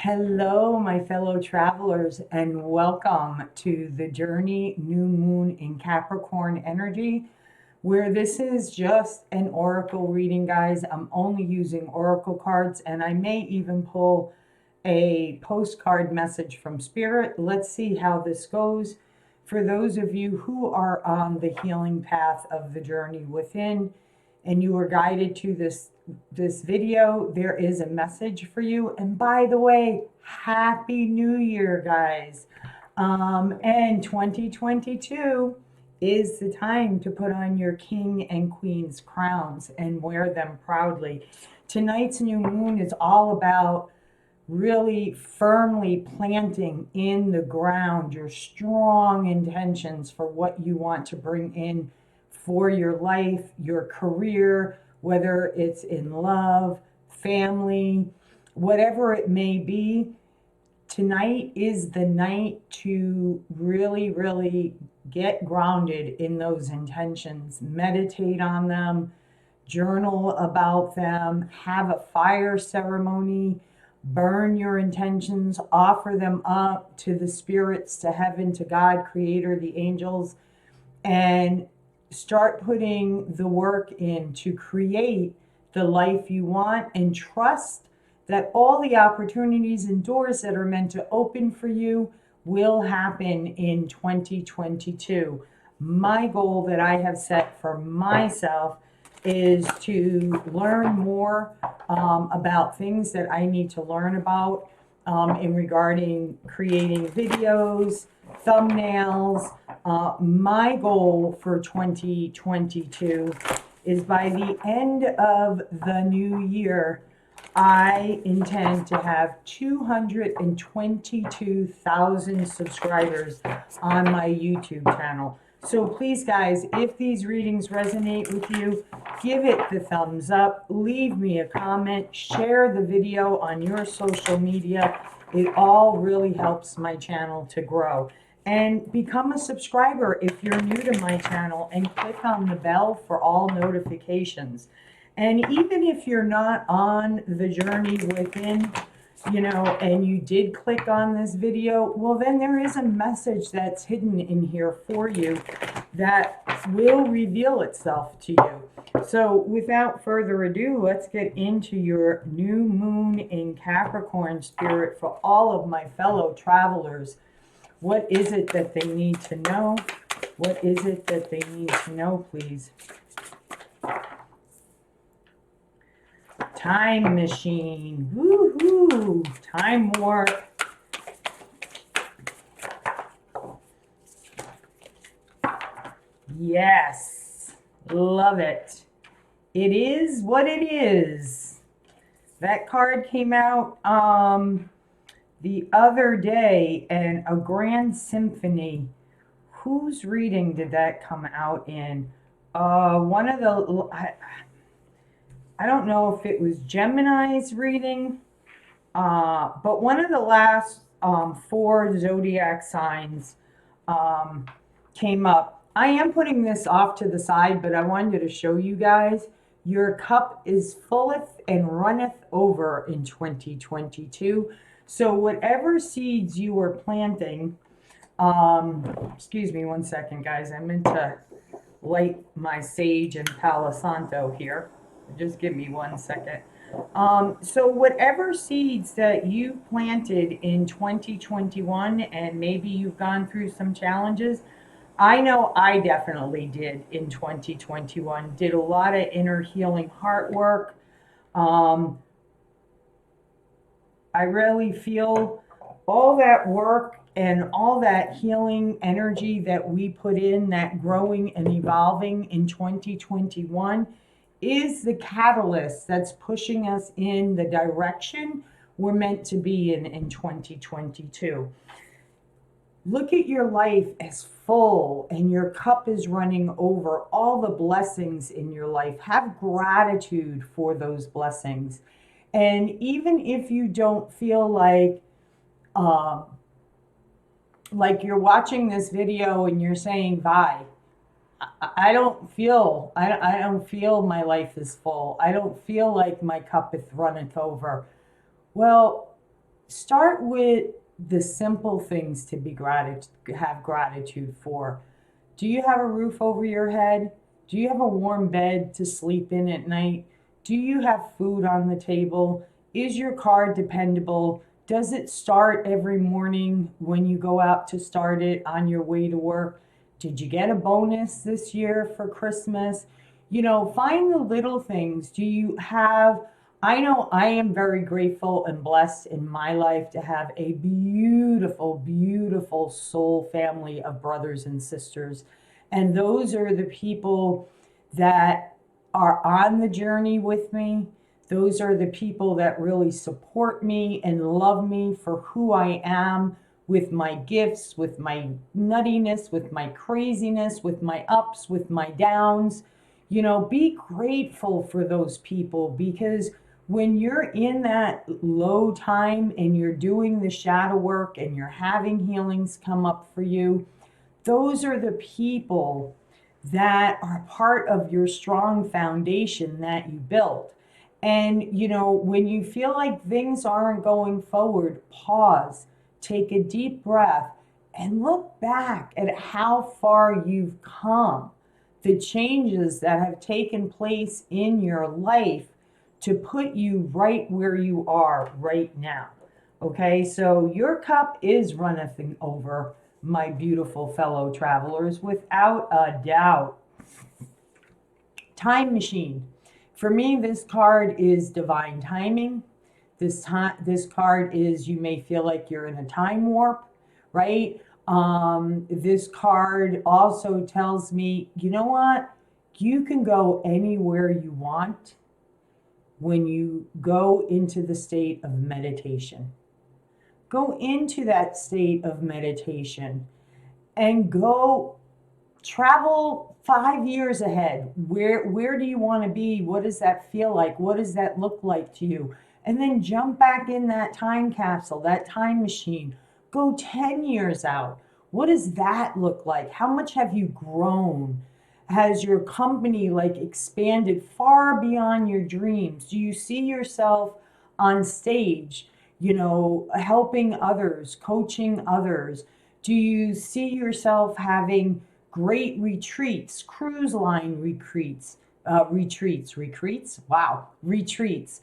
Hello, my fellow travelers, and welcome to the Journey New Moon in Capricorn energy, where this is just an oracle reading, guys. I'm only using oracle cards, and I may even pull a postcard message from Spirit. Let's see how this goes. For those of you who are on the healing path of the journey within, and you were guided to this video, there is a message for you. And by the way, happy new year, guys. And 2022 is the time to put on your king and queen's crowns and wear them proudly. Tonight's new moon is all about really firmly planting in the ground your strong intentions for what you want to bring in for your life, your career, whether it's in love, family, whatever it may be. Tonight is the night to really get grounded in those intentions, meditate on them, journal about them, have a fire ceremony, burn your intentions, offer them up to the spirits, to heaven, to God, creator, the angels, and start putting the work in to create the life you want, and trust that all the opportunities and doors that are meant to open for you will happen in 2022. My goal that I have set for myself is to learn more about things that I need to learn about in regarding creating videos, thumbnails. My goal for 2022 is by the end of the new year, I intend to have 222,000 subscribers on my YouTube channel. So please, guys, if these readings resonate with you, give it the thumbs up, leave me a comment, share the video on your social media. It all really helps my channel to grow. And become a subscriber if you're new to my channel, and click on the bell for all notifications. And even if you're not on the journey within, and you did click on this video, well, then there is a message that's hidden in here for you that will reveal itself to you. So without further ado, let's get into your new moon in Capricorn, Spirit, for all of my fellow travelers. What is it that they need to know? What is it that they need to know, please? Time machine. Woohoo! Time warp. Yes. Love it. It is what it is. That card came out the other day, and a grand symphony. Whose reading did that come out in? One of the... I don't know if it was Gemini's reading, but one of the last 4 zodiac signs came up. I am putting this off to the side, but I wanted to show you guys. Your cup is fulleth and runneth over in 2022. So whatever seeds you were planting, excuse me one second, guys. I meant to light my sage and Palo Santo here. Just give me one second. So whatever seeds that you planted in 2021, and maybe you've gone through some challenges, I know I definitely did in 2021. Did a lot of inner healing heart work. I really feel all that work and all that healing energy that we put in, that growing and evolving in 2021, is the catalyst that's pushing us in the direction we're meant to be in 2022. Look at your life as full, and your cup is running over, all the blessings in your life. Have gratitude for those blessings. And even if you don't feel like you're watching this video and you're saying, bye, I don't feel my life is full. I don't feel like my cup is runneth over. Well, start with the simple things to have gratitude for. Do you have a roof over your head? Do you have a warm bed to sleep in at night? Do you have food on the table? Is your car dependable? Does it start every morning when you go out to start it on your way to work? Did you get a bonus this year for Christmas? Find the little things. Do you have, I know I am very grateful and blessed in my life to have a beautiful, beautiful soul family of brothers and sisters. And those are the people that are on the journey with me. Those are the people that really support me and love me for who I am, with my gifts, with my nuttiness, with my craziness, with my ups, with my downs. Be grateful for those people, because when you're in that low time and you're doing the shadow work and you're having healings come up for you, those are the people that are part of your strong foundation that you built. And, when you feel like things aren't going forward, pause, take a deep breath, and look back at how far you've come, the changes that have taken place in your life to put you right where you are right now. Okay, so your cup is runneth over, my beautiful fellow travelers, without a doubt. Time machine. For me, this card is divine timing. This card is, you may feel like you're in a time warp, right? This card also tells me, you know what? You can go anywhere you want when you go into the state of meditation. Go into that state of meditation and go travel 5 years ahead. Where do you want to be? What does that feel like? What does that look like to you? And then jump back in that time capsule, that time machine. Go 10 years out. What does that look like? How much have you grown? Has your company expanded far beyond your dreams? Do you see yourself on stage, helping others, coaching others? Do you see yourself having great retreats, cruise line retreats? Wow, retreats.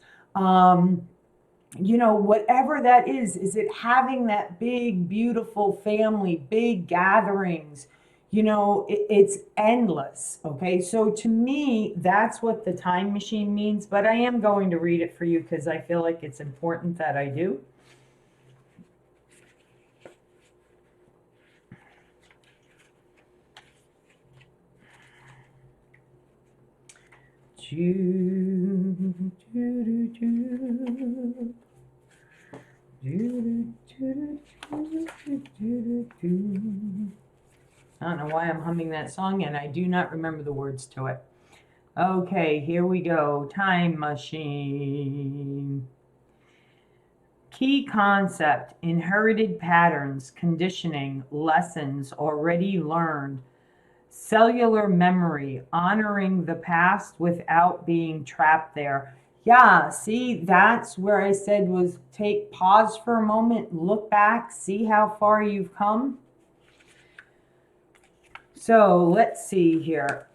Whatever that is it having that big, beautiful family, big gatherings? It's endless. Okay, so to me, that's what the time machine means, but I am going to read it for you because I feel like it's important that I do. I don't know why I'm humming that song and I do not remember the words to it. Okay, here we go. Time machine. Key concept: inherited patterns, conditioning, lessons already learned, cellular memory, honoring the past without being trapped there. Yeah, see, that's where I said was pause for a moment, look back, see how far you've come. So let's see here.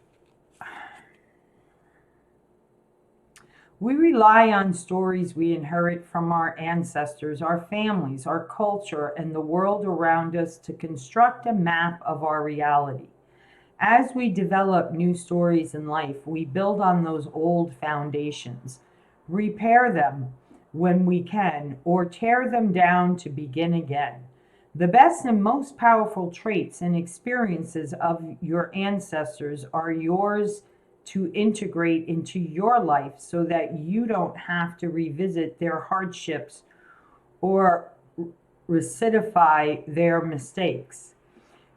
We rely on stories we inherit from our ancestors, our families, our culture, and the world around us to construct a map of our reality. As we develop new stories in life, we build on those old foundations, repair them when we can, or tear them down to begin again. The best and most powerful traits and experiences of your ancestors are yours to integrate into your life so that you don't have to revisit their hardships or recidify their mistakes.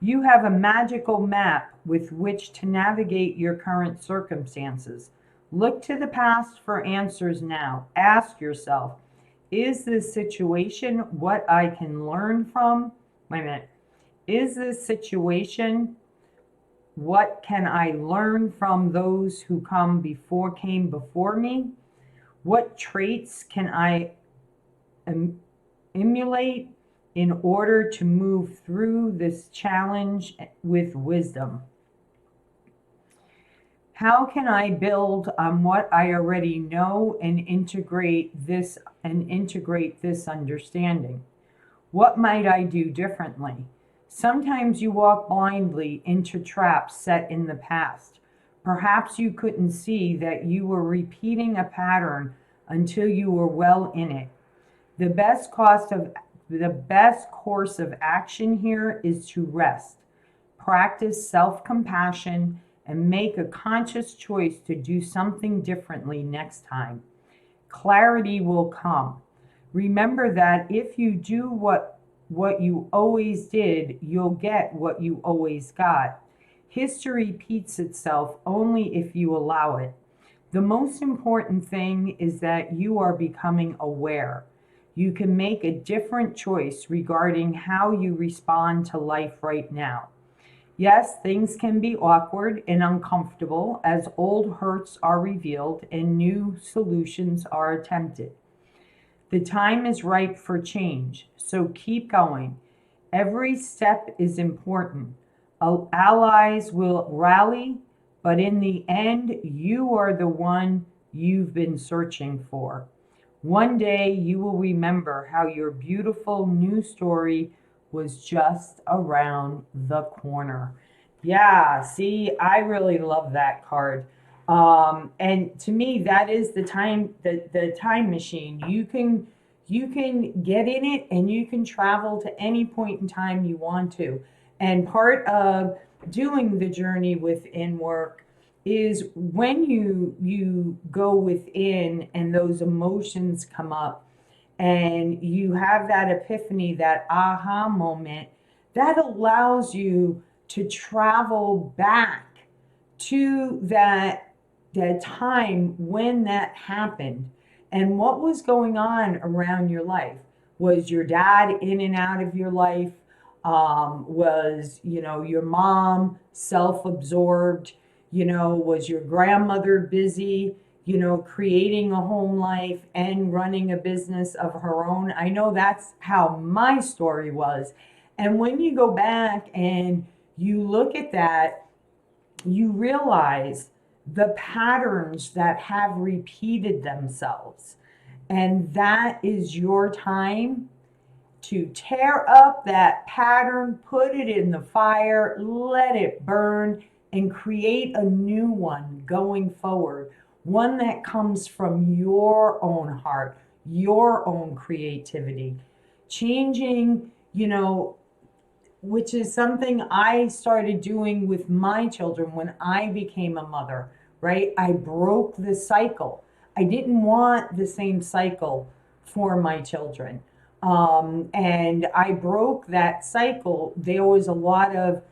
You have a magical map with which to navigate your current circumstances. Look to the past for answers now. Ask yourself, is this situation what I can learn from? Wait a minute. Is this situation what can I learn from those who came before me? What traits can I emulate in order to move through this challenge with wisdom. How can I build on what I already know and integrate this understanding? What might I do differently? Sometimes you walk blindly into traps set in the past. Perhaps you couldn't see that you were repeating a pattern until you were well in it. The best course of action here is to rest, practice self-compassion, and make a conscious choice to do something differently next time. Clarity will come. Remember that if you do what you always did, you'll get what you always got. History repeats itself only if you allow it. The most important thing is that you are becoming aware. You can make a different choice regarding how you respond to life right now. Yes, things can be awkward and uncomfortable as old hurts are revealed and new solutions are attempted. The time is ripe for change, so keep going. Every step is important. Allies will rally, but in the end, you are the one you've been searching for. One day you will remember how your beautiful new story was just around the corner. Yeah, see, I really love that card. And to me, that is the time machine. You can get in it and you can travel to any point in time you want to. And part of doing the journey within work is when you go within and those emotions come up and you have that epiphany, that aha moment, that allows you to travel back to that time when that happened and what was going on around your life. Was your dad in and out of your life? Was your mom self-absorbed? Was your grandmother busy creating a home life and running a business of her own? I know that's how my story was. And when you go back and you look at that, you realize the patterns that have repeated themselves. And that is your time to tear up that pattern, put it in the fire, let it burn, and create a new one going forward. One that comes from your own heart, your own creativity. Changing, which is something I started doing with my children when I became a mother, right? I broke the cycle. I didn't want the same cycle for my children. And I broke that cycle. There was a lot of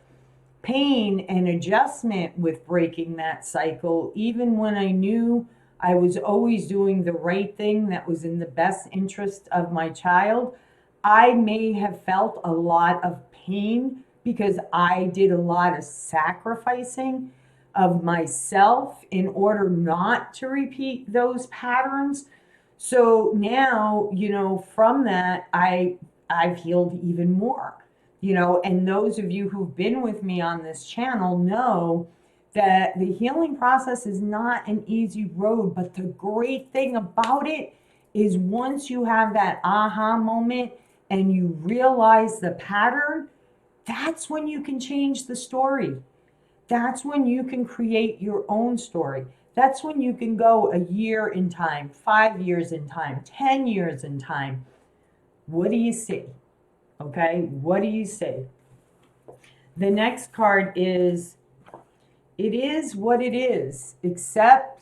pain and adjustment with breaking that cycle, even when I knew I was always doing the right thing that was in the best interest of my child. I may have felt a lot of pain because I did a lot of sacrificing of myself in order not to repeat those patterns. So now, from that, I've healed even more, and those of you who've been with me on this channel know that the healing process is not an easy road, but the great thing about it is once you have that aha moment and you realize the pattern, that's when you can change the story. That's when you can create your own story. That's when you can go a year in time, 5 years in time, 10 years in time. What do you see? Okay, what do you see? The next card is, it is what it is. Accept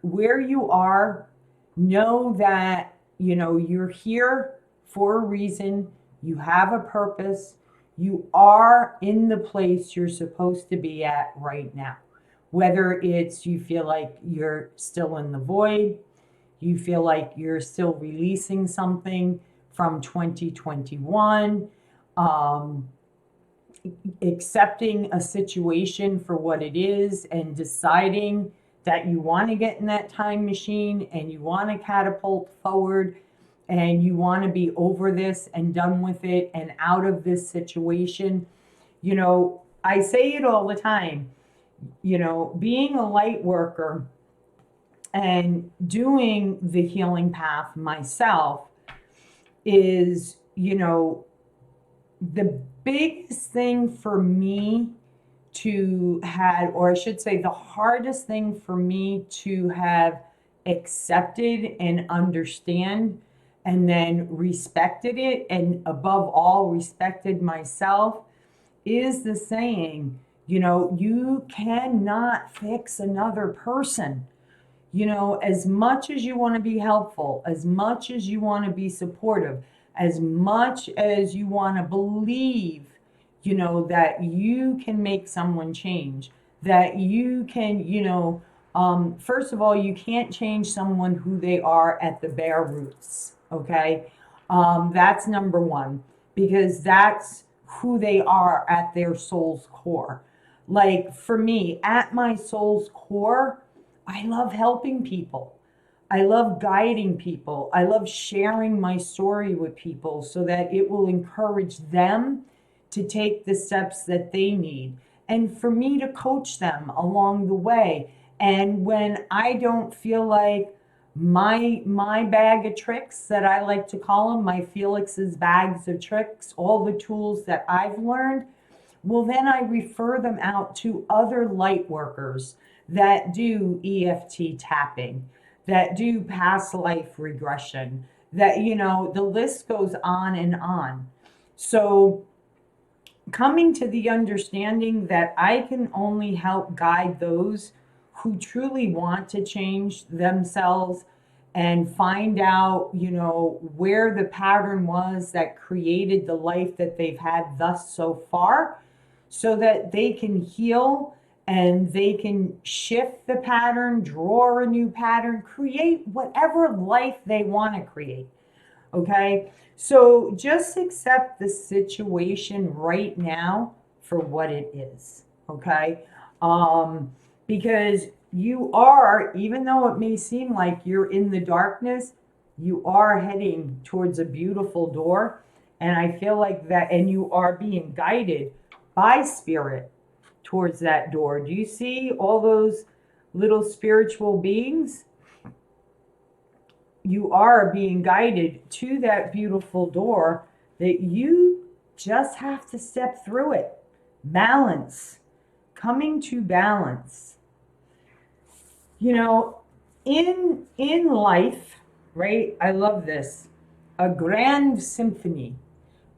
where you are. Know that, you're here for a reason. You have a purpose. You are in the place you're supposed to be at right now. Whether it's you feel like you're still in the void, you feel like you're still releasing something from 2021, accepting a situation for what it is and deciding that you want to get in that time machine and you want to catapult forward. and you want to be over this and done with it and out of this situation. I say it all the time, being a light worker and doing the healing path myself is, the biggest thing for me to have, or I should say, the hardest thing for me to have accepted and understand and then respected it, and above all, respected myself, is the saying, you cannot fix another person. As much as you want to be helpful, as much as you want to be supportive, as much as you want to believe, that you can make someone change, that you can, first of all, you can't change someone who they are at the bare roots. Okay. That's number one, because that's who they are at their soul's core. Like for me, at my soul's core, I love helping people. I love guiding people. I love sharing my story with people so that it will encourage them to take the steps that they need, and for me to coach them along the way. And when I don't feel like my bag of tricks, that I like to call them, my Felix's bags of tricks, all the tools that I've learned, well, then I refer them out to other light workers that do EFT tapping, that do past life regression, that, the list goes on and on. So coming to the understanding that I can only help guide those who truly want to change themselves and find out, where the pattern was that created the life that they've had thus so far, so that they can heal and they can shift the pattern, draw a new pattern, create whatever life they want to create. Okay. So just accept the situation right now for what it is. Okay. Because you are, even though it may seem like you're in the darkness, you are heading towards a beautiful door. And I feel like that, and you are being guided by spirit towards that door. Do you see all those little spiritual beings? You are being guided to that beautiful door that you just have to step through it. Balance, coming to balance. In life, right? I love this. A grand symphony,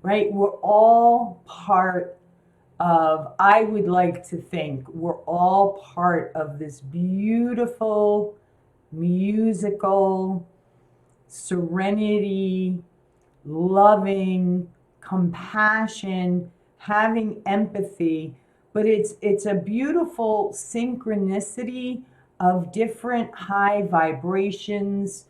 right? We're all part of, I would like to think, we're all part of this beautiful musical serenity, loving, compassion, having empathy, but it's a beautiful synchronicity of different high vibrations,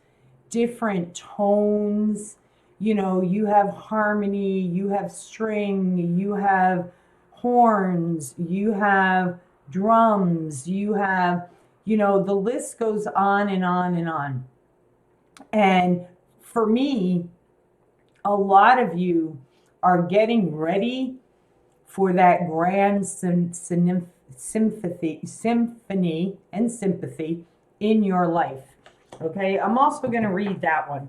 different tones. You have harmony, you have string, you have horns, you have drums, you have, the list goes on and on and on. And for me, a lot of you are getting ready for that grand symphony and sympathy in your life. Okay, I'm also going to read that one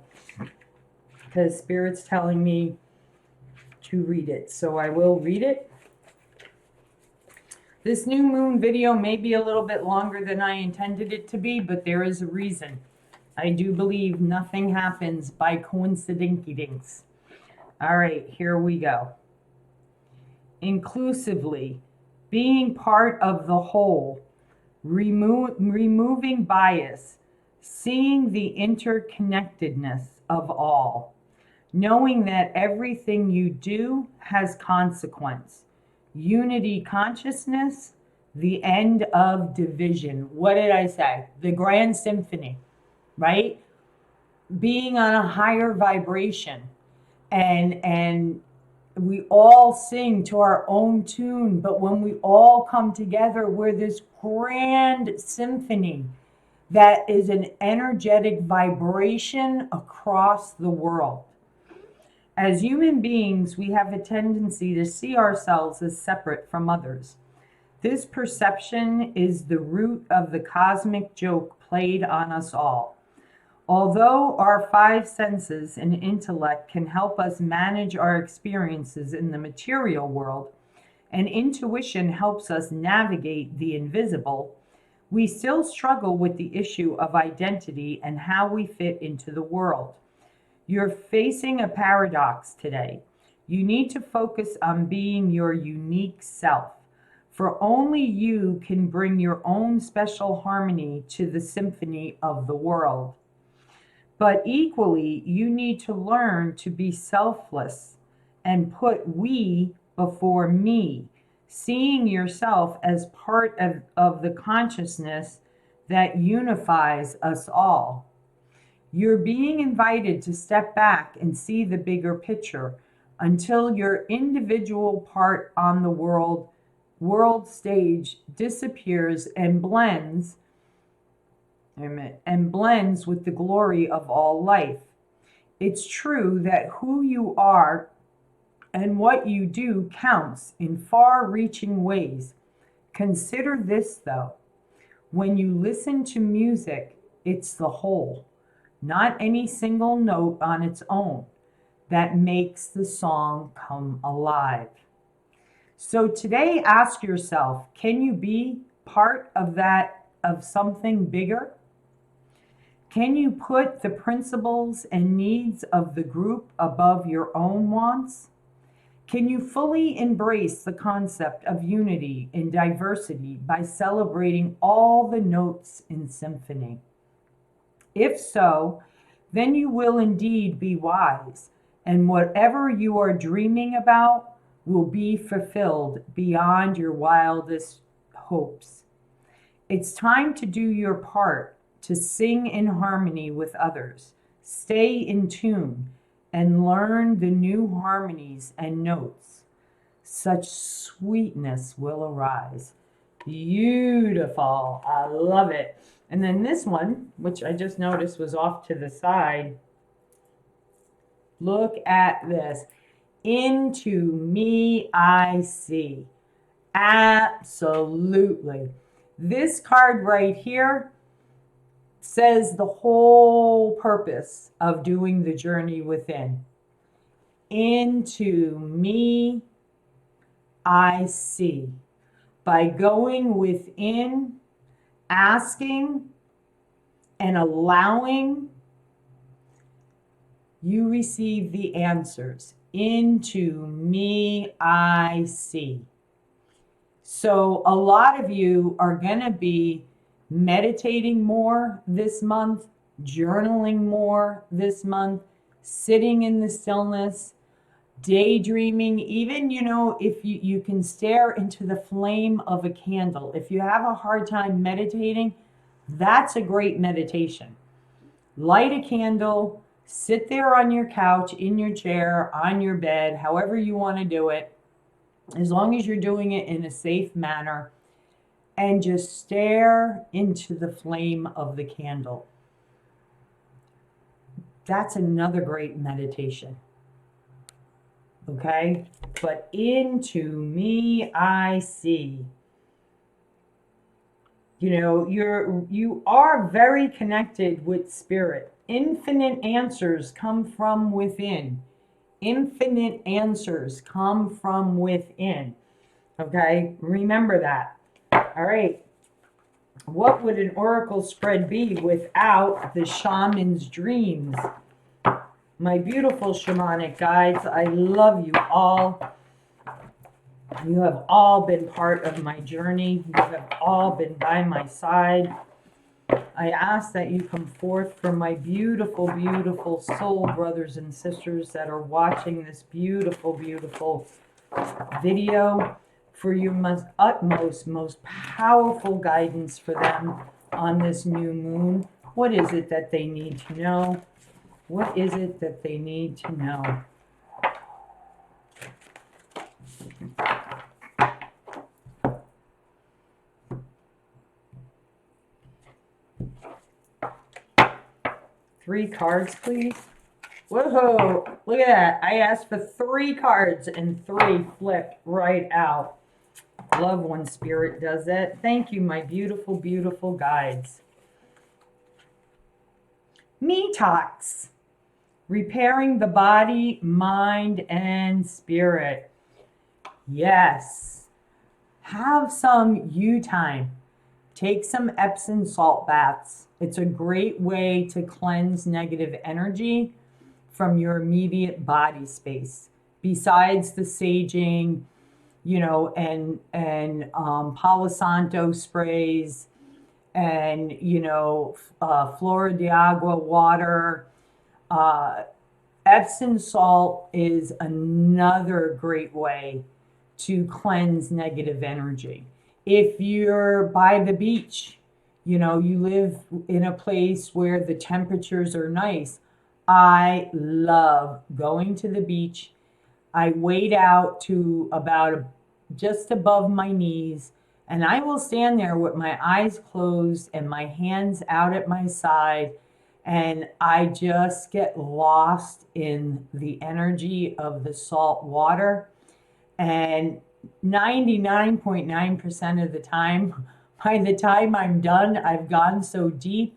because Spirit's telling me to read it. So I will read it. This new moon video may be a little bit longer than I intended it to be, but there is a reason. I do believe nothing happens by coincidence. All right, here we go. Inclusively, being part of the whole, removing bias, seeing the interconnectedness of all, knowing that everything you do has consequence, unity consciousness, the end of division. What did I say? The grand symphony, right? Being on a higher vibration, and we all sing to our own tune, but when we all come together, we're this grand symphony that is an energetic vibration across the world. As human beings, we have a tendency to see ourselves as separate from others. This perception is the root of the cosmic joke played on us all. Although our five senses and intellect can help us manage our experiences in the material world, and intuition helps us navigate the invisible, we still struggle with the issue of identity and how we fit into the world. You're facing a paradox today. You need to focus on being your unique self, for only you can bring your own special harmony to the symphony of the world. But equally, you need to learn to be selfless and put we before me, seeing yourself as part of the consciousness that unifies us all. You're being invited to step back and see the bigger picture until your individual part on the world stage disappears and blends with the glory of all life. It's true that who you are and what you do counts in far-reaching ways. Consider this, though. When you listen to music, it's the whole, not any single note on its own, that makes the song come alive. So today, ask yourself, can you be part of something bigger? Can you put the principles and needs of the group above your own wants? Can you fully embrace the concept of unity and diversity by celebrating all the notes in symphony? If so, then you will indeed be wise, and whatever you are dreaming about will be fulfilled beyond your wildest hopes. It's time to do your part, to sing in harmony with others, stay in tune, and learn the new harmonies and notes. Such sweetness will arise. Beautiful. I love it. And then this one, which I just noticed was off to the side. Look at this. Into me I see. Absolutely. This card right here says the whole purpose of doing the journey within. Into me I see. By going within, asking, and allowing, you receive the answers. Into me I see. So a lot of you are going to be meditating more this month, journaling more this month, sitting in the stillness, daydreaming. Even, if you can stare into the flame of a candle. If you have a hard time meditating, that's a great meditation. Light a candle, sit there on your couch, in your chair, on your bed, however you want to do it, as long as you're doing it in a safe manner, and just stare into the flame of the candle. That's another great meditation. Okay? But into me I see. You are very connected with spirit. Infinite answers come from within. Infinite answers come from within. Okay? Remember that. All right. What would an oracle spread be without the shaman's dreams? My beautiful shamanic guides, I love you all. You have all been part of my journey. You have all been by my side. I ask that you come forth from my beautiful, beautiful soul brothers and sisters that are watching this beautiful, beautiful video, for your utmost, most powerful guidance for them on this new moon. What is it that they need to know? What is it that they need to know? 3 cards, please? Whoa, look at that. I asked for 3 cards and 3 flipped right out. Love when Spirit does that. Thank you, my beautiful, beautiful guides. Detox. Repairing the body, mind, and spirit. Yes. Have some you time. Take some Epsom salt baths. It's a great way to cleanse negative energy from your immediate body space. Besides the saging, and Palo Santo sprays, and Flora de Agua water. Epsom salt is another great way to cleanse negative energy. If you're by the beach, you live in a place where the temperatures are nice. I love going to the beach. I wade out to about just above my knees, and I will stand there with my eyes closed and my hands out at my side, and I just get lost in the energy of the salt water. And 99.9% of the time, by the time I'm done, I've gone so deep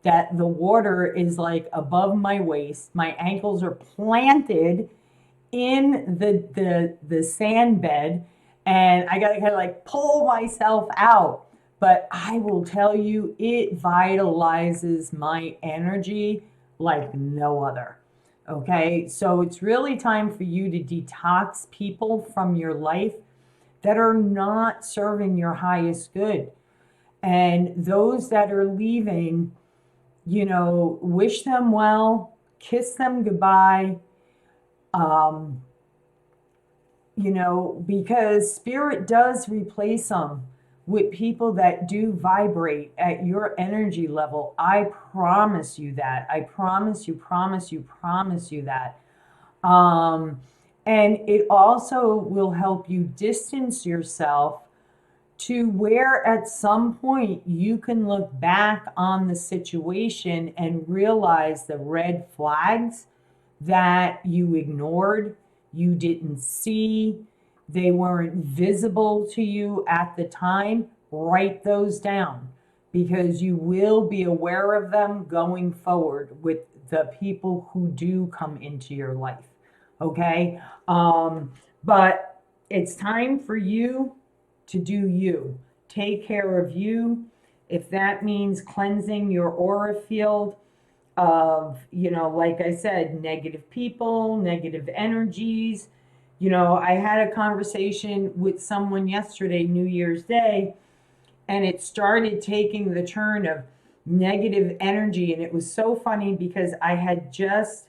that the water is like above my waist. My ankles are planted in the sand bed, and I gotta kind of like pull myself out. But I will tell you, it vitalizes my energy like no other. Okay, so it's really time for you to detox people from your life that are not serving your highest good. And those that are leaving, wish them well, kiss them goodbye, because Spirit does replace them with people that do vibrate at your energy level. I promise you that. I promise you that. And it also will help you distance yourself to where at some point you can look back on the situation and realize the red flags that you ignored, you didn't see, they weren't visible to you at the time. Write those down, because you will be aware of them going forward with the people who do come into your life. Okay? But it's time for you to do you. Take care of you. If that means cleansing your aura field of, like I said, negative people, negative energies. I had a conversation with someone yesterday, New Year's Day, and it started taking the turn of negative energy. And it was so funny because I had just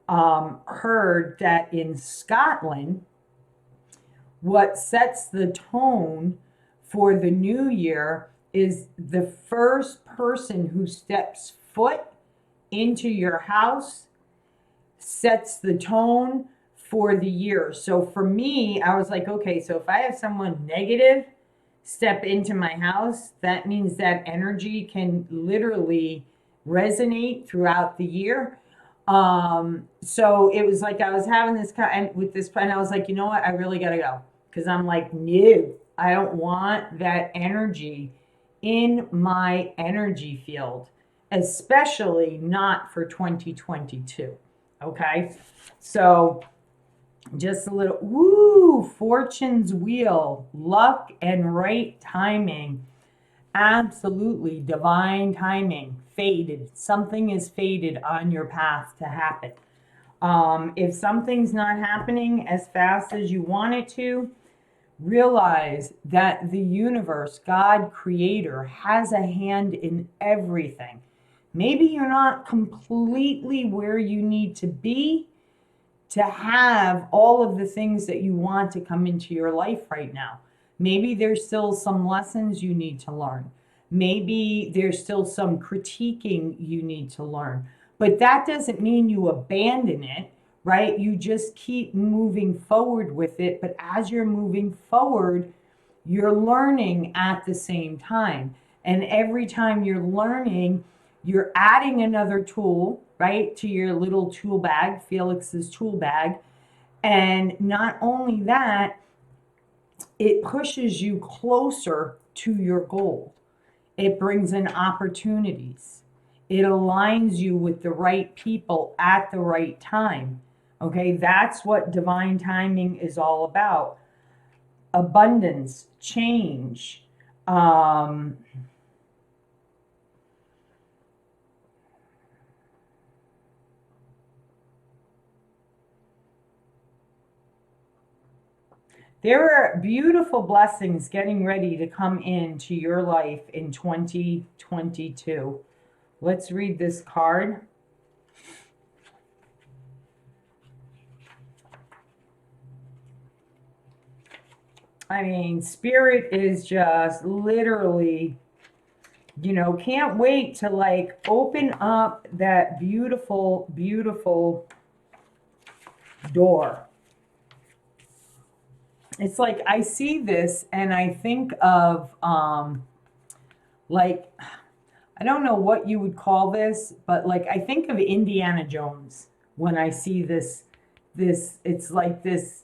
heard that in Scotland, what sets the tone for the new year is the first person who steps foot into your house sets the tone for the year. So for me, I was like, okay, so if I have someone negative step into my house, that means that energy can literally resonate throughout the year. So it was like I was having this kind with this, and I was like, you know what, I really gotta go, because I'm like, no, I don't want that energy in my energy field, especially not for 2022. Okay, so just a little fortune's wheel, luck and right timing. Absolutely divine timing. Fated. Something is fated on your path to happen. If something's not happening as fast as you want it to, realize that the universe, God, Creator, has a hand in everything. Maybe you're not completely where you need to be to have all of the things that you want to come into your life right now. Maybe there's still some lessons you need to learn. Maybe there's still some critiquing you need to learn. But that doesn't mean you abandon it, right? You just keep moving forward with it. But as you're moving forward, you're learning at the same time. And every time you're learning, you're adding another tool right? To your little tool bag, Felix's tool bag. And not only that, it pushes you closer to your goal. It brings in opportunities. It aligns you with the right people at the right time. Okay, that's what divine timing is all about. Abundance, change. Um, there are beautiful blessings getting ready to come into your life in 2022. Let's read this card. I mean, spirit is just literally, can't wait to like open up that beautiful, beautiful door. It's like I see this and I think of like I don't know what you would call this, but like I think of Indiana Jones when I see this it's like this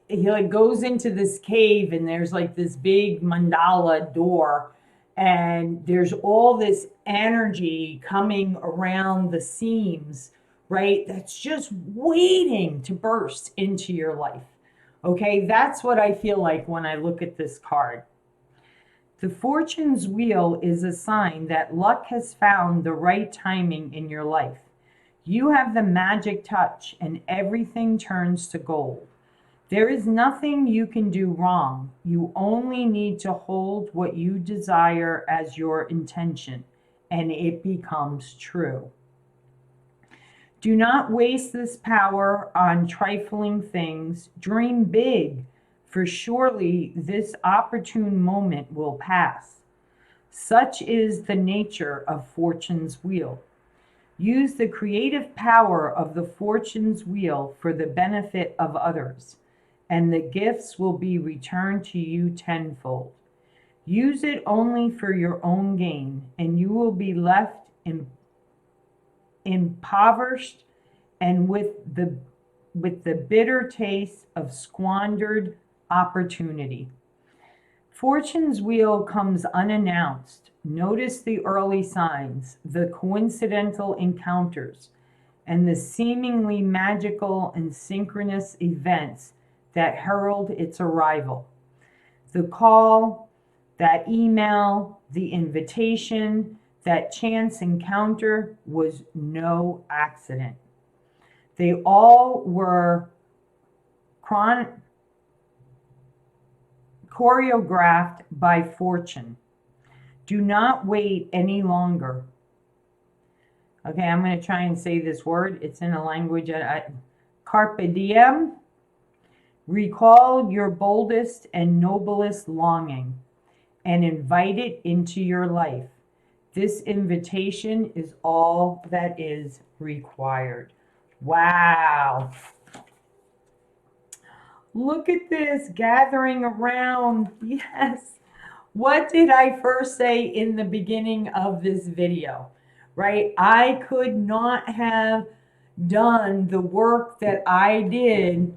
he like goes into this cave and there's like this big mandala door and there's all this energy coming around the seams, right? That's just waiting to burst into your life. Okay, that's what I feel like when I look at this card. The fortune's wheel is a sign that luck has found the right timing in your life. You have the magic touch and everything turns to gold. There is nothing you can do wrong. You only need to hold what you desire as your intention, and it becomes true. Do not waste this power on trifling things. Dream big, for surely this opportune moment will pass. Such is the nature of fortune's wheel. Use the creative power of the fortune's wheel for the benefit of others, and the gifts will be returned to you tenfold. Use it only for your own gain, and you will be left impoverished and with the bitter taste of squandered opportunity. Fortune's wheel comes unannounced. Notice the early signs, the coincidental encounters, and the seemingly magical and synchronous events that herald its arrival. The call, that email, the invitation, that chance encounter was no accident. They all were choreographed by fortune. Do not wait any longer. Okay, I'm going to try and say this word. It's in a language that carpe diem. Recall your boldest and noblest longing and invite it into your life. This invitation is all that is required. Wow. Look at this gathering around. Yes. What did I first say in the beginning of this video? Right? I could not have done the work that I did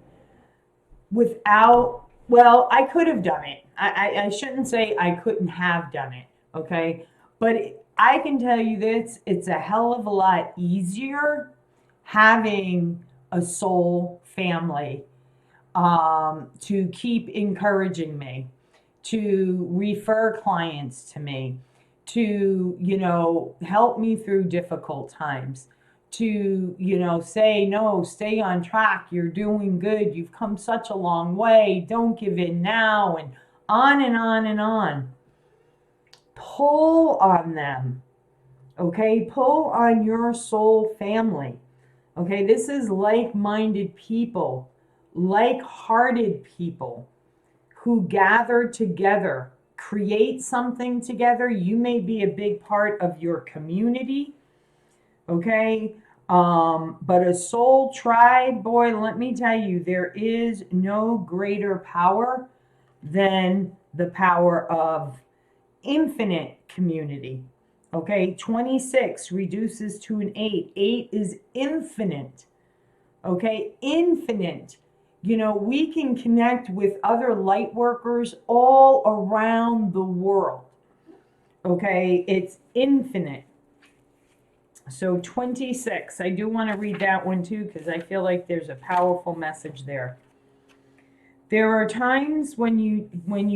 without, well, I could have done it. I shouldn't say I couldn't have done it, okay? But I can tell you this, it's a hell of a lot easier having a soul family to keep encouraging me, to refer clients to me, to, help me through difficult times, to, say, no, stay on track, you're doing good, you've come such a long way, don't give in now, and on and on and on. Pull on them, okay? Pull on your soul family, okay? This is like-minded people, like-hearted people who gather together, create something together. You may be a big part of your community, okay? But a soul tribe, boy, let me tell you, there is no greater power than the power of infinite community, Okay, 26 reduces to an 8. 8 is infinite. Okay, infinite. You know, we can connect with other light workers all around the world. Okay, it's infinite. So 26, I do want to read that one too because I feel like there's a powerful message there. There are times when you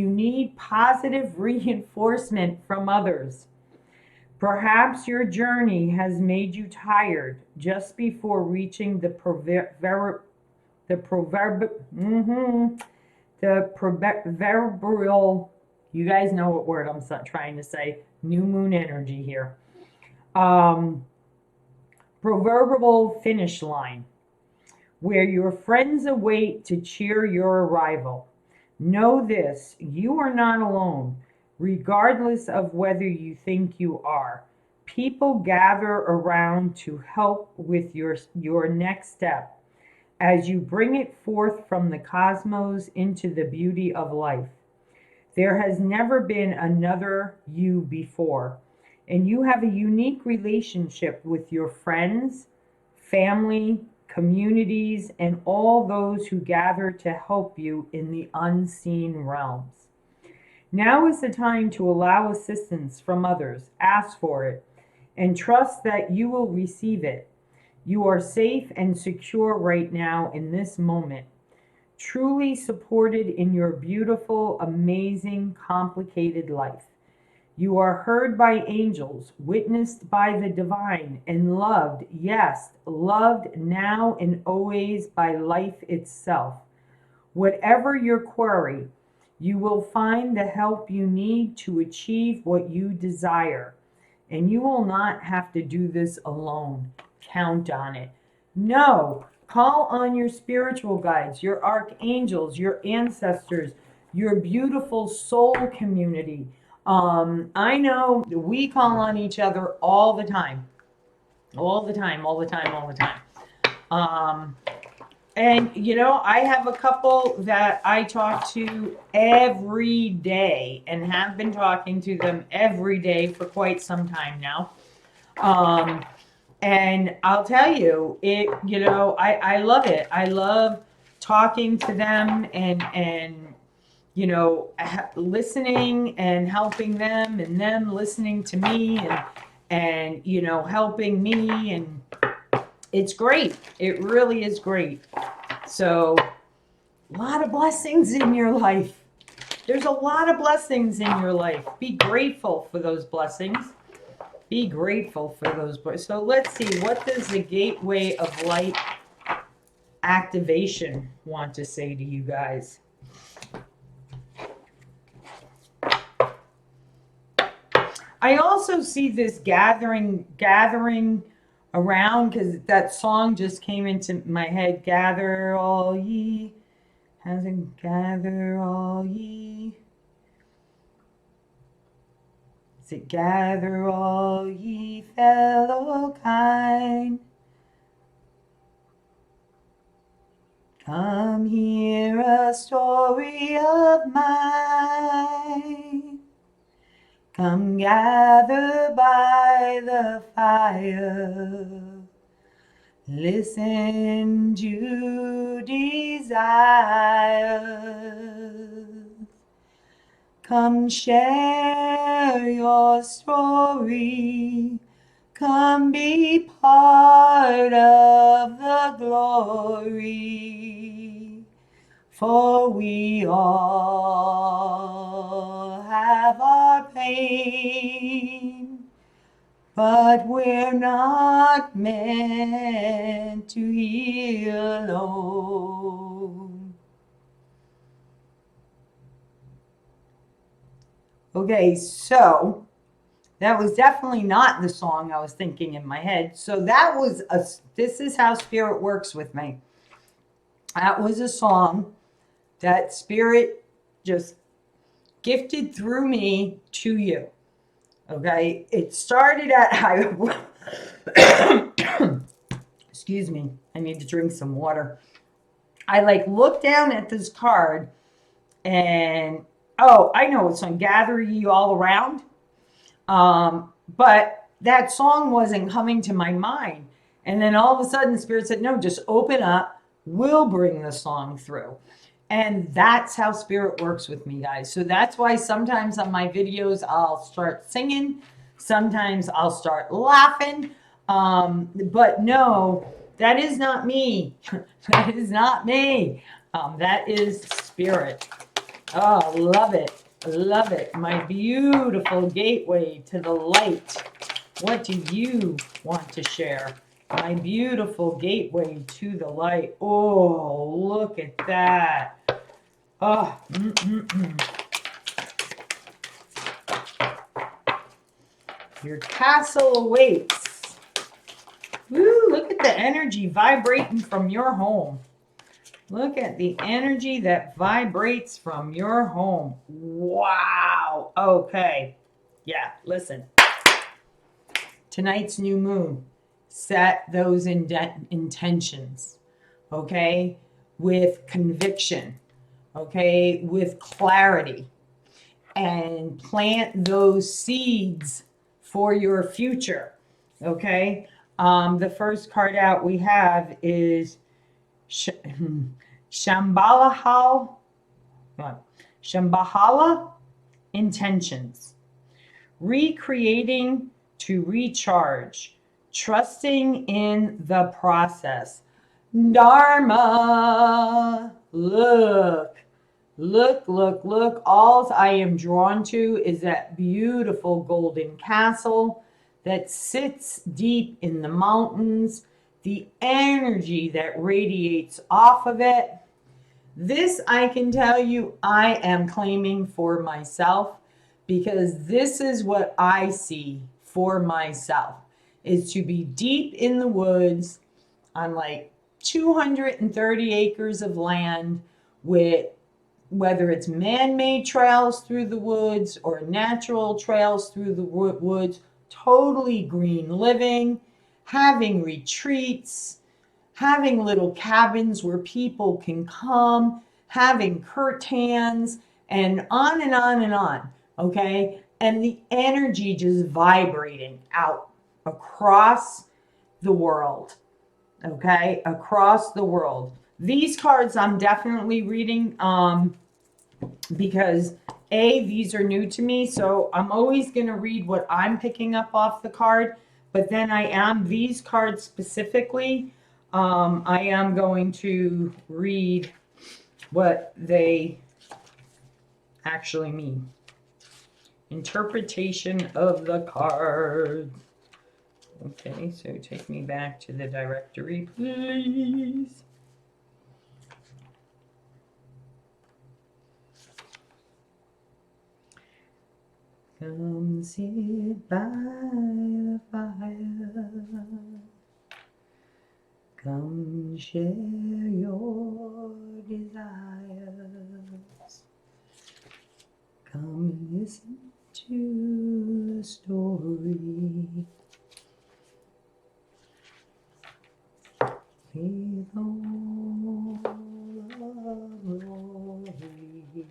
need positive reinforcement from others. Perhaps your journey has made you tired just before reaching the proverbial, you guys know what word I'm trying to say, new moon energy here. Proverbial finish line where your friends await to cheer your arrival. Know this, you are not alone, regardless of whether you think you are. People gather around to help with your next step as you bring it forth from the cosmos into the beauty of life. There has never been another you before, and you have a unique relationship with your friends, family, communities, and all those who gather to help you in the unseen realms. Now is the time to allow assistance from others, ask for it, and trust that you will receive it. You are safe and secure right now in this moment, truly supported in your beautiful, amazing, complicated life. You are heard by angels, witnessed by the divine, and loved, yes, loved now and always by life itself. Whatever your query, you will find the help you need to achieve what you desire. And you will not have to do this alone. Count on it. No, call on your spiritual guides, your archangels, your ancestors, your beautiful soul community. I know we call on each other all the time, all the time, all the time, all the time. Um, and you know, I have a couple that I talk to every day and have been talking to them every day for quite some time now. Um, and I'll tell you, I love it. I love talking to them and listening and helping them and them listening to me and helping me, and it's great. It really is great. So, a lot of blessings in your life. There's a lot of blessings in your life. Be grateful for those blessings. Be grateful for those blessings. So let's see, what does the Gateway of Light activation want to say to you guys? I also see this gathering around, because that song just came into my head. Gather all ye, hasn't gather all ye. Is it gather all ye fellow kind? Come hear a story of mine. Come gather by the fire. Listen to desires. Come share your story. Come be part of the glory. For we all have our pain, but we're not meant to heal alone. Okay, so that was definitely not the song I was thinking in my head. So this is how Spirit works with me. That was a song that Spirit just gifted through me to you. Okay, it started at excuse me, I need to drink some water. I looked down at this card and I know it's on Gather Ye All Around. but that song wasn't coming to my mind. And then all of a sudden, Spirit said, no, just open up. We'll bring the song through. And that's how Spirit works with me, guys. So that's why sometimes on my videos, I'll start singing. Sometimes I'll start laughing. But no, that is not me. That is not me. That is Spirit. Oh, love it. Love it. My beautiful gateway to the light. What do you want to share? My beautiful gateway to the light. Oh, look at that. Oh, Your castle awaits. Woo, look at the energy vibrating from your home. Look at the energy that vibrates from your home. Wow. Okay. Yeah, listen. Tonight's new moon. Set those intentions, okay? With conviction, okay? With clarity. And plant those seeds for your future, okay? The first card out we have is Shambhala intentions. Recreating to recharge. Trusting in the process. Dharma. Look. All I am drawn to is that beautiful golden castle that sits deep in the mountains. The energy that radiates off of it. This, I can tell you, I am claiming for myself, because this is what I see for myself, is to be deep in the woods on like 230 acres of land, with whether it's man-made trails through the woods or natural trails through the woods, totally green living, having retreats, having little cabins where people can come, having curtains, and on and on and on, okay? And the energy just vibrating out across the world, okay? Across the world. These cards I'm definitely reading because these are new to me, so I'm always going to read what I'm picking up off the card, but then these cards specifically, I am going to read what they actually mean. Interpretation of the card. Okay, so take me back to the directory, please. Come sit by the fire. Come share your desires. Come listen to the story. With all the glory.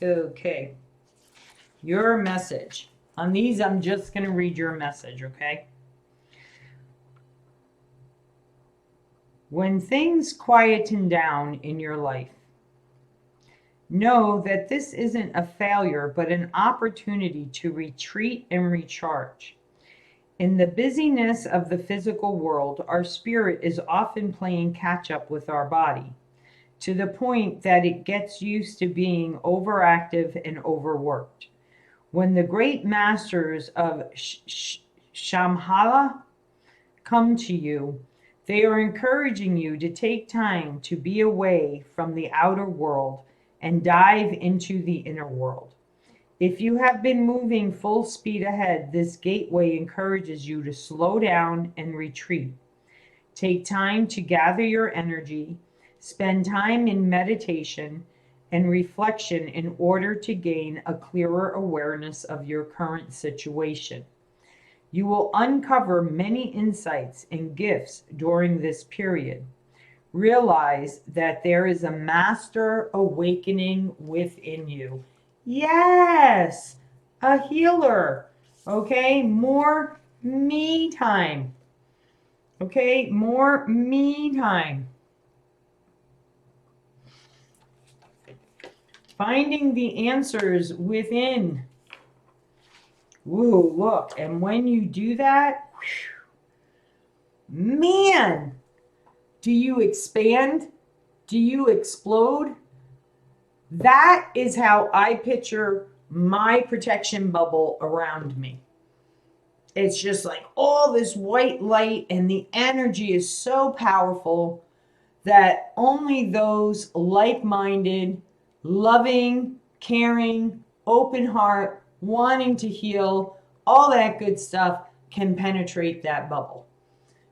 Okay. Your message. On these, I'm just going to read your message, okay? When things quieten down in your life, know that this isn't a failure, but an opportunity to retreat and recharge. In the busyness of the physical world, our spirit is often playing catch up with our body, to the point that it gets used to being overactive and overworked. When the great masters of Shambhala come to you, they are encouraging you to take time to be away from the outer world and dive into the inner world. If you have been moving full speed ahead, this gateway encourages you to slow down and retreat. Take time to gather your energy, spend time in meditation and reflection in order to gain a clearer awareness of your current situation. You will uncover many insights and gifts during this period. realize that there is a master awakening within you. Yes, a healer. Okay, more me time. Okay, more me time. Finding the answers within. Woo, look. And when you do that, man, do you expand? Do you explode? That is how I picture my protection bubble around me. It's just like all this white light, and the energy is so powerful that only those like-minded, loving, caring, open heart, wanting to heal, all that good stuff can penetrate that bubble.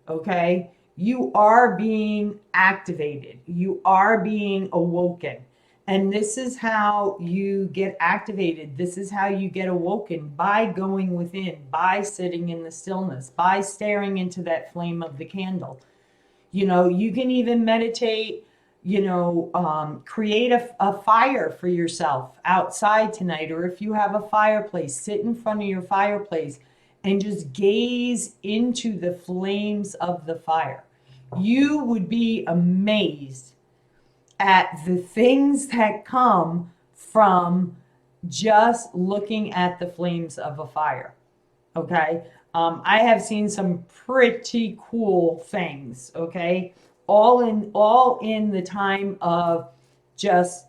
Okay? You are being activated. You are being awoken. And this is how you get activated. This is how you get awoken, by going within, by sitting in the stillness, by staring into that flame of the candle. You know, you can even meditate, create a fire for yourself outside tonight. Or if you have a fireplace, sit in front of your fireplace and just gaze into the flames of the fire. You would be amazed at the things that come from just looking at the flames of a fire. Okay. I have seen some pretty cool things. Okay. All in the time of just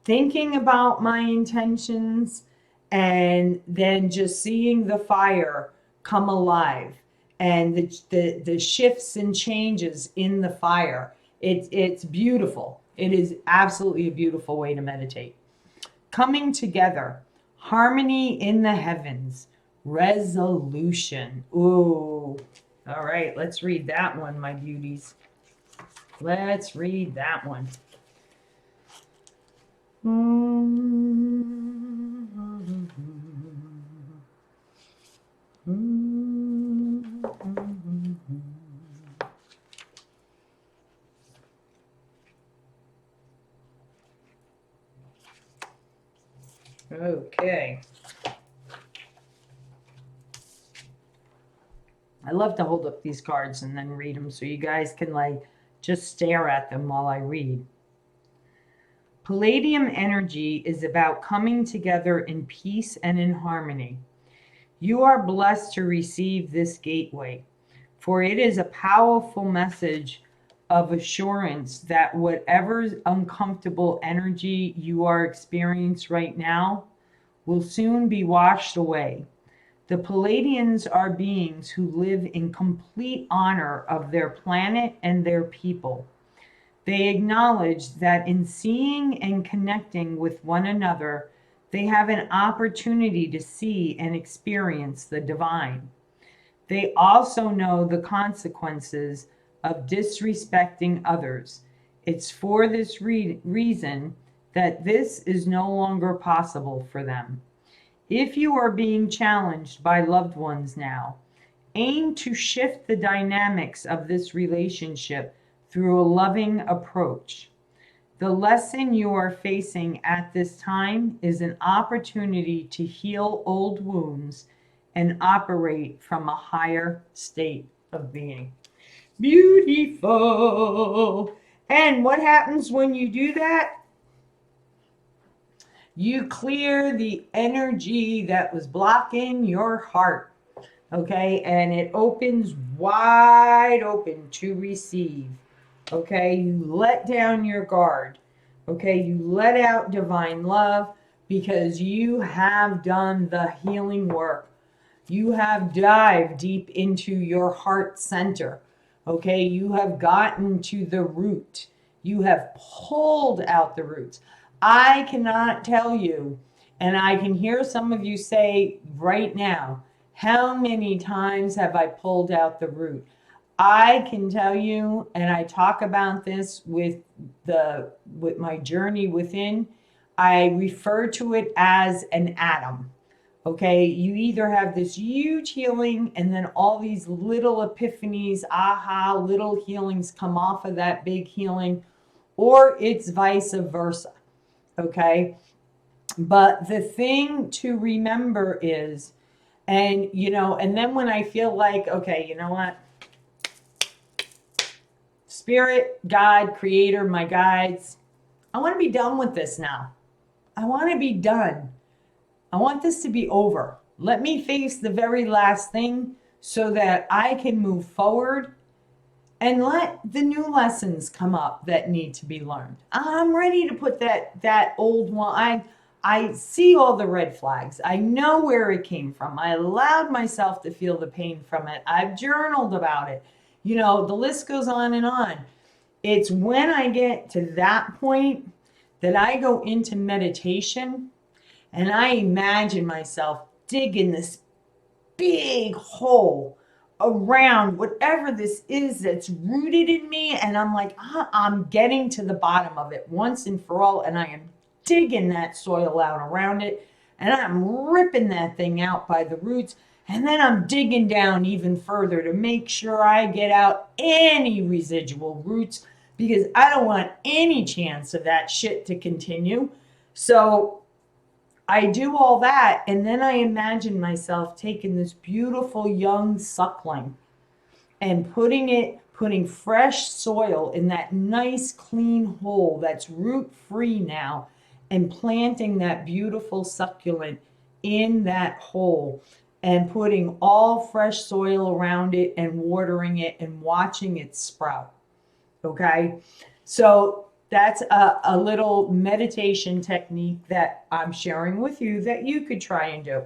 thinking about my intentions, and then just seeing the fire come alive, and the shifts and changes in the fire. It's beautiful. It is absolutely a beautiful way to meditate. Coming together, harmony in the heavens, resolution. Ooh. All right, let's read that one, my beauties. Let's read that one. Okay. I love to hold up these cards and then read them so you guys can just stare at them while I read. Palladium energy is about coming together in peace and in harmony. You are blessed to receive this gateway, for it is a powerful message of assurance that whatever uncomfortable energy you are experiencing right now will soon be washed away. The Palladians are beings who live in complete honor of their planet and their people. They acknowledge that in seeing and connecting with one another, they have an opportunity to see and experience the divine. They also know the consequences of disrespecting others. It's for this reason that this is no longer possible for them. If you are being challenged by loved ones now, aim to shift the dynamics of this relationship through a loving approach. The lesson you are facing at this time is an opportunity to heal old wounds and operate from a higher state of being. Beautiful. And what happens when you do that? You clear the energy that was blocking your heart. Okay, and it opens wide open to receive. Okay, you let down your guard. Okay, you let out divine love because you have done the healing work. You have dived deep into your heart center. Okay, you have gotten to the root. You have pulled out the roots. I cannot tell you, and I can hear some of you say right now, how many times have I pulled out the root? I can tell you, and I talk about this with my journey within. I refer to it as an atom. Okay, you either have this huge healing and then all these little epiphanies, aha, little healings come off of that big healing, or it's vice versa. Okay, but the thing to remember is, and and then when I feel like, okay, you know what? Spirit, God, Creator, my guides, I want to be done with this now. I want to be done. I want this to be over. Let me face the very last thing so that I can move forward and let the new lessons come up that need to be learned. I'm ready to put that old one. I see all the red flags. I know where it came from. I allowed myself to feel the pain from it. I've journaled about it. The list goes on and on. It's when I get to that point that I go into meditation and I imagine myself digging this big hole around whatever this is that's rooted in me. And I'm like, I'm getting to the bottom of it once and for all. And I am digging that soil out around it. And I'm ripping that thing out by the roots. And then I'm digging down even further to make sure I get out any residual roots, because I don't want any chance of that shit to continue. So I do all that, and then I imagine myself taking this beautiful young suckling and putting fresh soil in that nice clean hole that's root free now, and planting that beautiful succulent in that hole and putting all fresh soil around it and watering it and watching it sprout. Okay, so that's a little meditation technique that I'm sharing with you that you could try and do.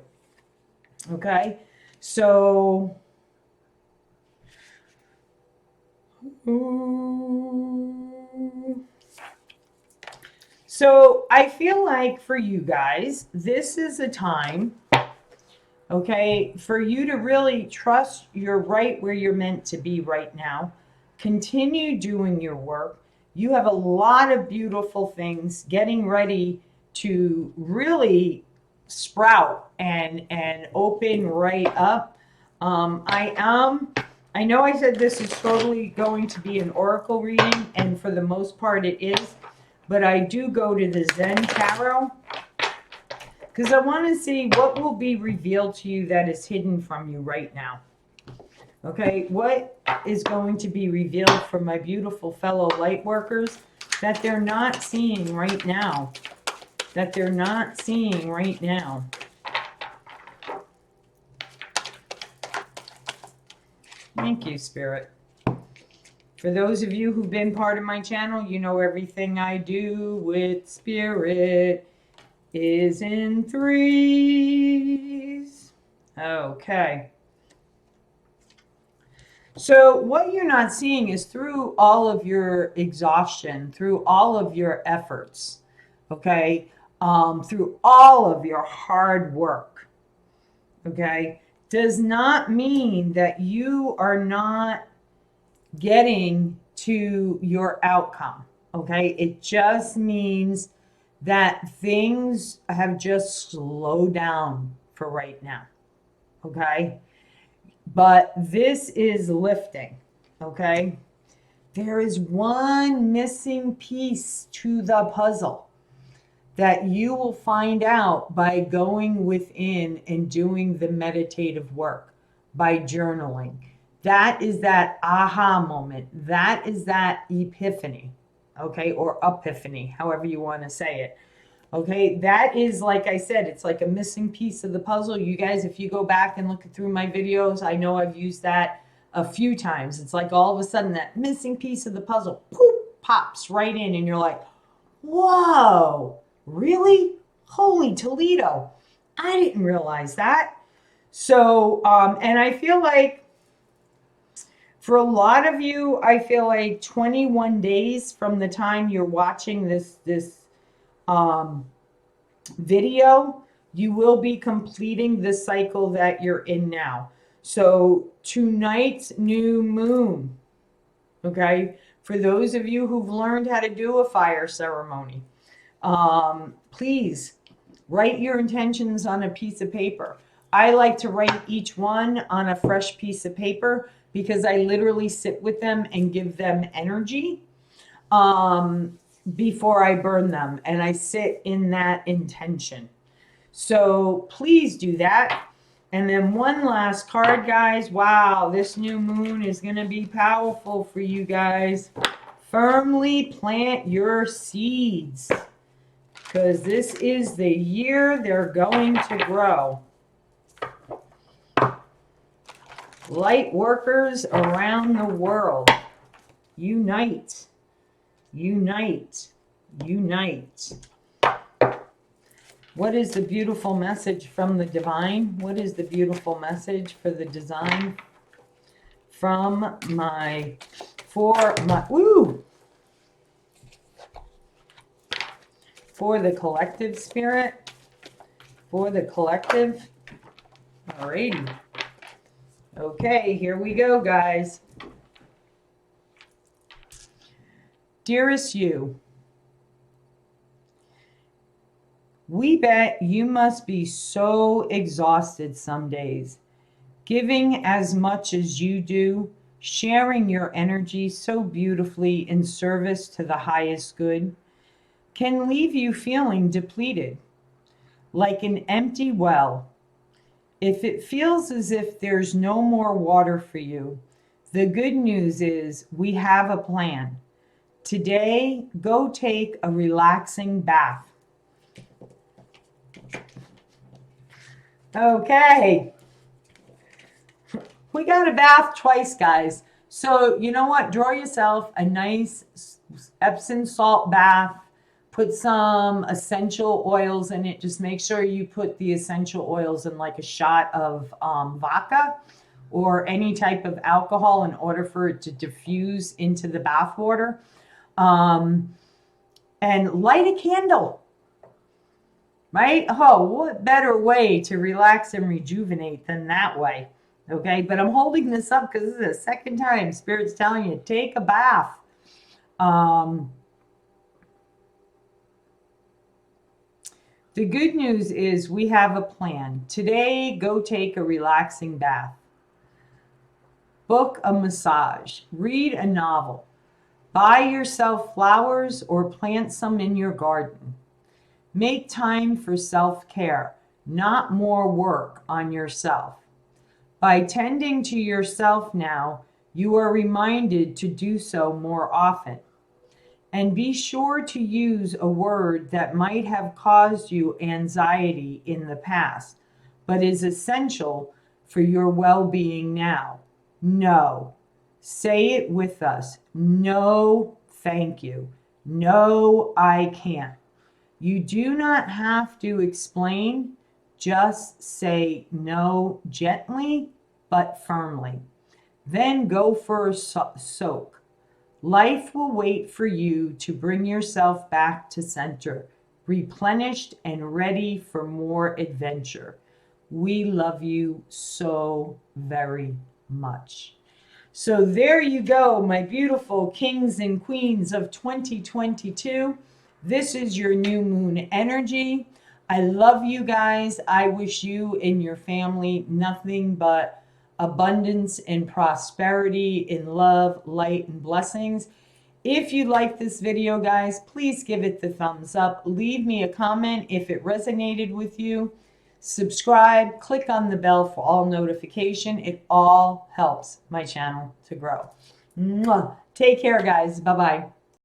Okay, so I feel like for you guys, this is a time, okay, for you to really trust you're right where you're meant to be right now. Continue doing your work. You have a lot of beautiful things getting ready to really sprout and open right up. I know I said this is totally going to be an oracle reading, and for the most part it is, but I do go to the Zen Tarot because I want to see what will be revealed to you that is hidden from you right now. Okay, what is going to be revealed from my beautiful fellow light workers that they're not seeing right now? That they're not seeing right now. Thank you, Spirit. For those of you who've been part of my channel, you know everything I do with Spirit is in threes. Okay. So what you're not seeing is through all of your exhaustion, through all of your efforts, okay, through all of your hard work, okay, does not mean that you are not getting to your outcome, okay? It just means that things have just slowed down for right now, okay? But this is lifting, okay? There is one missing piece to the puzzle that you will find out by going within and doing the meditative work, by journaling. That is that aha moment. That is that epiphany, okay? Or epiphany, however you want to say it. Okay, that is, like I said, it's like a missing piece of the puzzle. You guys, if you go back and look through my videos, I know I've used that a few times. It's like all of a sudden that missing piece of the puzzle poof, pops right in, and you're like, whoa, really? Holy Toledo. I didn't realize that. So, and I feel like for a lot of you, I feel like 21 days from the time you're watching this video, you will be completing the cycle that you're in now. So tonight's new moon, okay, for those of you who've learned how to do a fire ceremony, please Write your intentions on a piece of paper. I like to write each one on a fresh piece of paper because I literally sit with them and give them energy before I burn them. And I sit in that intention. So please do that. And then one last card, guys. Wow, this new moon is going to be powerful for you guys. Firmly plant your seeds, because this is the year they're going to grow. Light workers around the world, unite, unite, unite. What is the beautiful message from the divine? What is the beautiful message for the design from my, for the collective spirit, for the collective? Alrighty. Okay, here we go, guys. Dearest you, we bet you must be so exhausted some days, giving as much as you do, sharing your energy so beautifully in service to the highest good, can leave you feeling depleted, like an empty well. If it feels as if there's no more water for you, the good news is we have a plan. Today, go take a relaxing bath. Okay. We got a bath twice, guys. So you know what? Draw yourself a nice Epsom salt bath. Put some essential oils in it. Just make sure you put the essential oils in like a shot of vodka or any type of alcohol in order for it to diffuse into the bath water. And light a candle. Right? Oh, what better way to relax and rejuvenate than that way? Okay, but I'm holding this up because this is the second time Spirit's telling you, take a bath. The good news is we have a plan. Today, go take a relaxing bath. Book a massage. Read a novel. Buy yourself flowers or plant some in your garden. Make time for self-care, not more work on yourself. By tending to yourself now, you are reminded to do so more often. And be sure to use a word that might have caused you anxiety in the past, but is essential for your well-being now. No. Say it with us. No, thank you. No, I can't. You do not have to explain. Just say no gently but firmly. Then go for a soak. Life will wait for you to bring yourself back to center, replenished and ready for more adventure. We love you so very much. So there you go, my beautiful kings and queens of 2022. This is your new moon energy. I love you guys. I wish you and your family nothing but abundance and prosperity in love, light, and blessings. If you like this video, guys, please give it the thumbs up. Leave me a comment if it resonated with you. Subscribe, click on the bell for all notification. It all helps my channel to grow. Mwah. Take care, guys. Bye-bye.